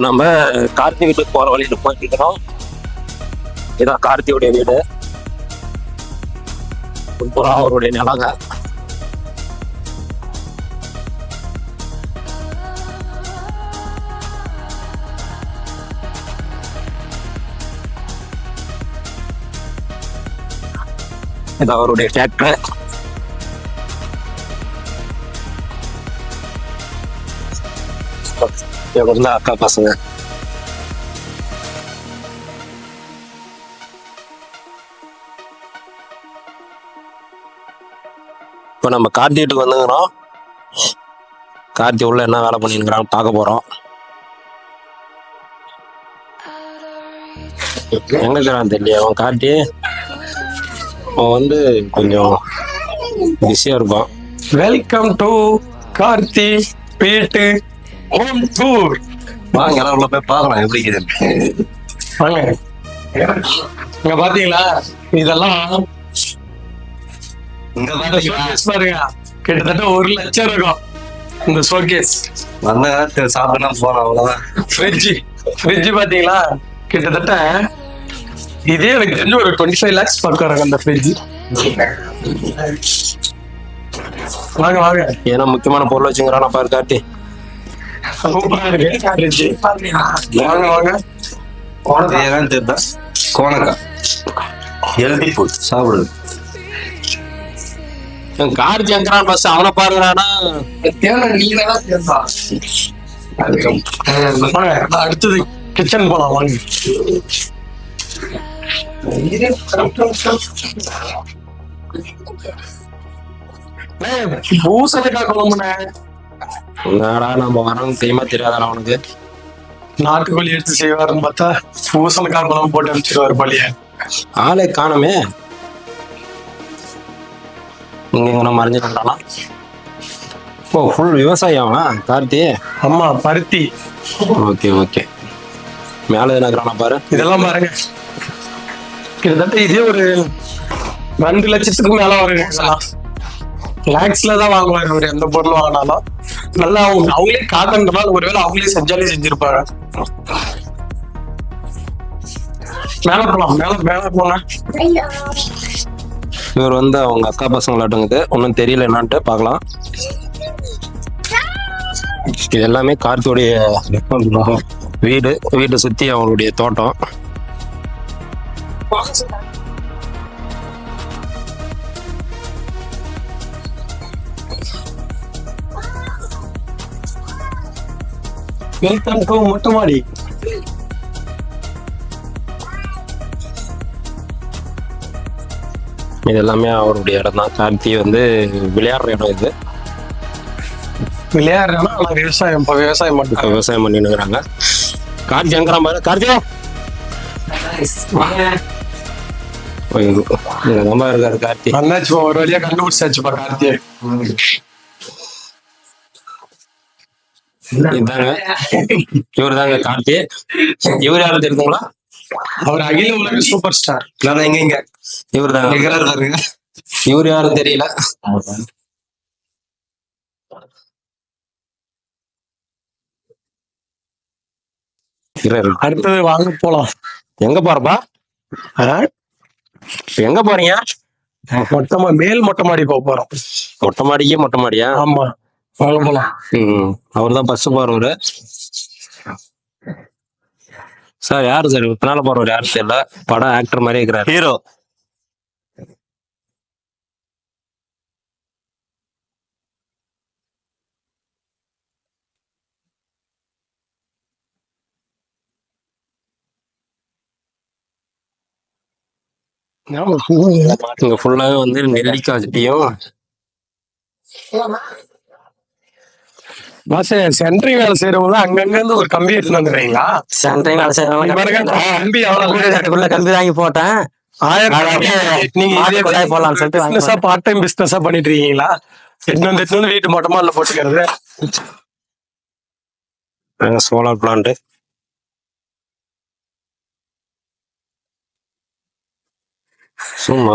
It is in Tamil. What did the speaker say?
நம்ம கார்த்தி வீட்டுக்கு போற வழியில போயிட்டு இருக்கிறோம். இதான் கார்த்தியுடைய வீடு, புறா அவருடைய நிலங்க. இது அவருடைய டிராக்டர். இவங்க அக்கா பசங்க. இப்ப நம்ம கார்த்தி வீட்டுக்கு வந்துக்கிறோம். கார்த்தி உள்ள என்ன வேலை பண்ணிருக்கிறான்னு பார்க்க போறோம். எங்க இருக்கிறான் தெரியல அவன். கார்த்தி அவன் வந்து கொஞ்சம் பிஸியா இருப்பான். வெல்கம் டு கார்த்தி வீட்டு ஹோம் டூர். வாங்க எல்லாம் உள்ள போய் பார்க்கலாம் எப்படி இருக்குது. வாங்க. இங்க பாத்தீங்களா, இதெல்லாம் இங்க பாருங்க, கிட்டத்தட்ட 1 லட்சம் இருக்கும் இந்த ஷோகேஸ். வந்த சாப்பிடலாம் போறோம் அவ்வளவுதான். ஃப்ரிட்ஜ் பாத்தீங்களா, கிட்டத்தட்ட இதே எனக்கு தெரிஞ்சு ஒரு 25 lakhs பக்கம் இருக்கும் அந்த ஃப்ரிட்ஜ். வாங்க வாங்க. ஏன்னா முக்கியமான பொருள் வச்சுங்கிறான் பாரு கார்த்தி. வாங்க வாங்க. தெரியுதா கோணக்கா ஹெல்தி ஃபுட் சாப்பிடுது. கார்த்தி எங்கிறான் பஸ் அவனை பாருங்கறானா. அடுத்தது கிச்சன் போலாம் வாங்க. பூசணிக்காய் குழம்புனே. என்னடா நம்ம வரோம் தெரியுமா தெரியாதா அவனுக்கு. நாட்டுக்கோழி எடுத்து செய்வாருன்னு பார்த்தா பூசணிக்காய் குழம்பு போட்டு அனுப்பிச்சிருவாரு பள்ளிய. ஆளே காணுமே. இங்க எங்க மறைஞ்சுட்டானா. ஓ ஃபுல் விவசாயம் கார்த்தி. ஆமா பருத்தி. Okay okay. மேல என்ன பாரு. இதெல்லாம் பாருங்க, கிட்டத்தட்ட இதே ஒரு 2 லட்சத்துக்கு மேல வருங்க. லாக்ஸ்ல தான் வாங்குவாரு அவர் எந்த பொருள் வாங்கினாலும். நல்லா அவங்களே காட்டுன்றதால ஒருவேளை அவங்களே செஞ்சாலே செஞ்சிருப்பாங்க. மேல போலாம், மேல போனா. இவர் வந்து அவங்க அக்கா பசங்களாட்டுங்குது, ஒன்னும் தெரியல என்னான்ட்டு பாக்கலாம். இது எல்லாமே கார்த்தியுடைய வீட்டை சுத்தி அவங்களுடைய தோட்டம். வெல்கம் டு மொட்டை மாடி. இது எல்லாமே அவருடைய இடம் தான். கார்த்தி வந்து விளையாடுற இடம் இது. விளையாடுறேன்னா விவசாயம் மட்டும் விவசாயம் பண்ணினுங்கிறாங்க. கார்த்தி எங்கிறான் பாரு. கார்த்தியா ரொம்ப இருக்காரு கார்த்தி. அண்ணாச்சு ஒரு வழியா கண்டுபிடிச்சாச்சுப்பா கார்த்தியை. இதாங்க இவரு தாங்க கார்த்தி. இவரு யாரும் தெரியுதுங்களா? அவர் அகில உலக சூப்பர் ஸ்டார். எங்க இவரு தாங்க. இவரு யாரும் தெரியல. அடுத்தது வாங்க போலாம். எங்க போறப்பா? எங்க போறீங்க? மேல் மொட்டை மாடி போறோம். மொட்டை மாடிக்கே மொட்டை மாடியா? ஆமா வாங்க போலாம். அவர் தான் பஸ் போறவரு சார். யாரு சார் பின்னால போறவர்? யாரு தெரியல. படம் ஆக்டர் மாதிரி இருக்கிறார். ஹீரோ. இங்க ஃபுல்லாவே வந்து நெல்லிக்காய் செடியும். சென்ட்ரிங் வேலை செய்யறவங்க அங்கங்க இருந்து ஒரு கம்பி எடுத்து வந்துடுறீங்களா? சென்ட்ரிங் வேலை செய்யறவங்க கம்பி கம்பி வாங்கி போட்டேன். நீங்க போடலாம்னு சொல்லிட்டு பார்ட் டைம் பிசினஸா பண்ணிட்டு இருக்கீங்களா? எடுத்து வந்து வீட்டு மொட்டை மாடில போட்டுக்கிறது. Solar plant. சும்மா